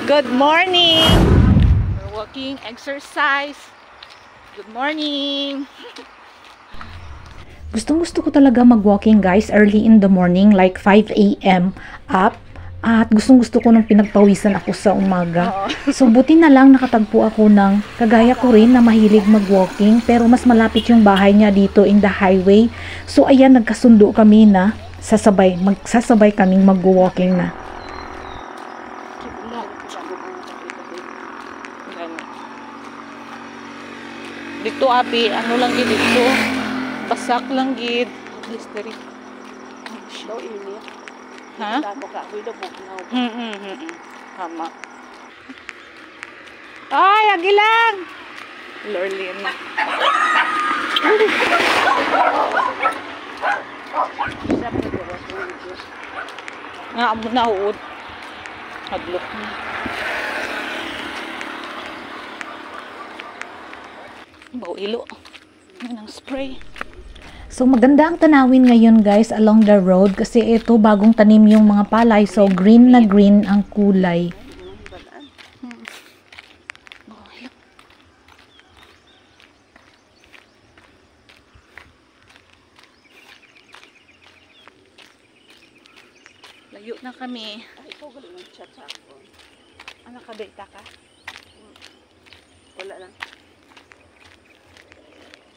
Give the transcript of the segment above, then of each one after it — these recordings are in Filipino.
Good morning! We're walking, exercise. Good morning! Gustong-gusto ko talaga mag-walking guys early in the morning like 5 a.m. up. At gustong-gusto ko nung pinagpawisan ako sa umaga. So buti na lang nakatagpo ako ng kagaya ko rin na mahilig mag-walking pero mas malapit yung bahay niya dito in the highway. So ayan, nagkasundo kami na magsasabay kaming mag-walking na. Dito abi, ano lang gid dito. Basak lang gid. Distri. Daw ini. Ha? Damo ka ko do bugnaw. Tama. Ay, agilang. Lorlin. Nga amo na huod. Hadlok na. Baw ilo. Yan ang spray. So maganda ang tanawin ngayon guys along the road kasi ito bagong tanim yung mga palay, so green na green ang kulay. Layo na kami. Ay ko gali ng chat sa ako. Ano ka data ka? Wala lang.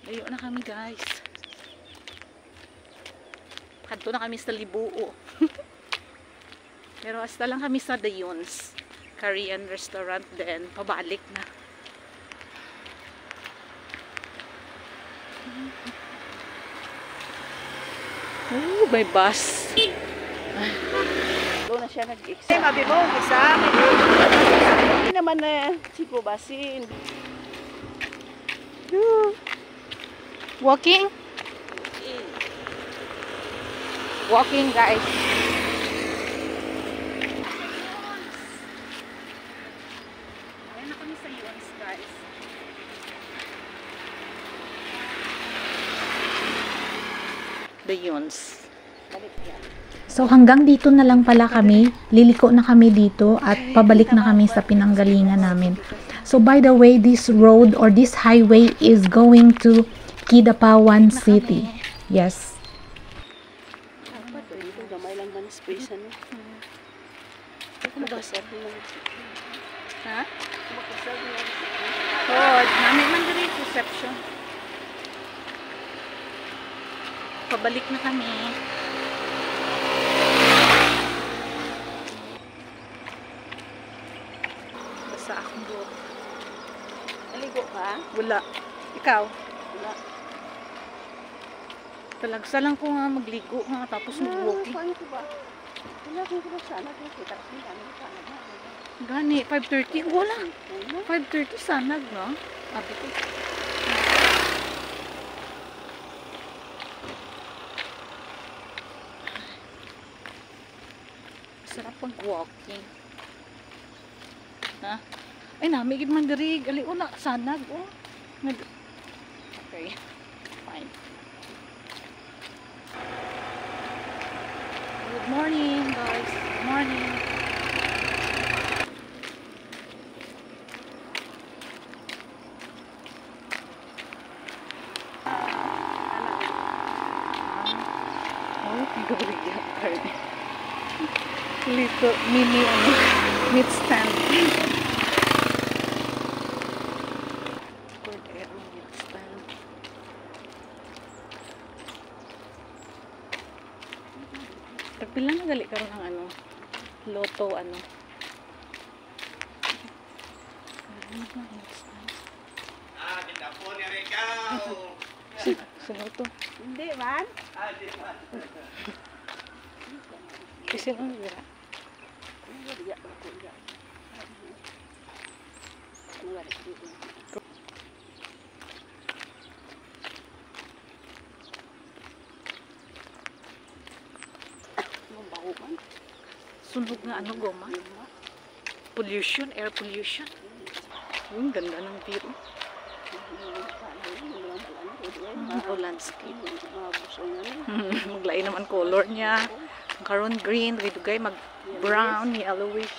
Layo na kami guys. Kadto na kami sa Libuo. Pero hasta lang kami sa Dayons Korean restaurant, then pabalik na. Oh, may bus. Doon na siya nag-exam. Mabi mo, exam. Hindi naman na sipo basin. Walking? Walking guys. Ayan na kami sa Yons guys. The Yons. So hanggang dito na lang pala kami, liliko na kami dito at pabalik na kami sa pinanggalingan namin. So by the way, this road or this highway is going to Kidapawan City. Yes. Dito gamay lang man space ano. Ako mabasag lang. Ha? Mabasag lang. Oh, namin man diri reception. Pabalik na kami. Basta akong buhok. Naligo ka? Wala. Ikaw? Wala. Talagsa lang ko nga magligo nga tapos mag-walking. Ano ko ba? Wala ko ba sana ko kita kasi ano sana na. Gani, 5:30. Wala. 5:30 sanag na. Abi ko. Sarap pag-walking. Ha? Ay, namigid man diri. Gali, una, sanag. Oh. Okay. Fine. Good morning, guys. Good morning. Oh, gawin yan. Little mini meat stand. Cordero meat stand. Tagpila na gali karon ang ano, loto ano. Sino to? Hindi man. Kasi ano dira? Sunog nga ano goma? Pollution, air pollution. Yung ganda ng view. Landscape. Maglay naman color niya. Karon green, dugay mag brown, yellowish.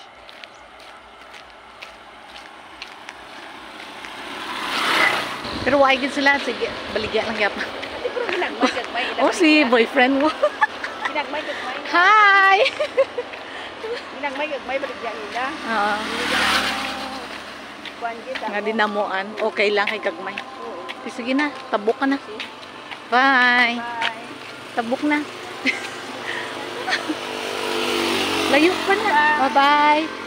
Pero why gid sila sige, baligya lang gyapon. Ate pero ginagmay gagmay. Oh, si boyfriend mo. Ginagmay gagmay. Hi. Ginagmay gagmay baligyan nila. Oo. Kuan gid. Nga dinamuan, okay lang kay kagmay. Oo. Sige na, tabok ka na. Bye. Bye. Tabok na. Layo pa na. Bye-bye.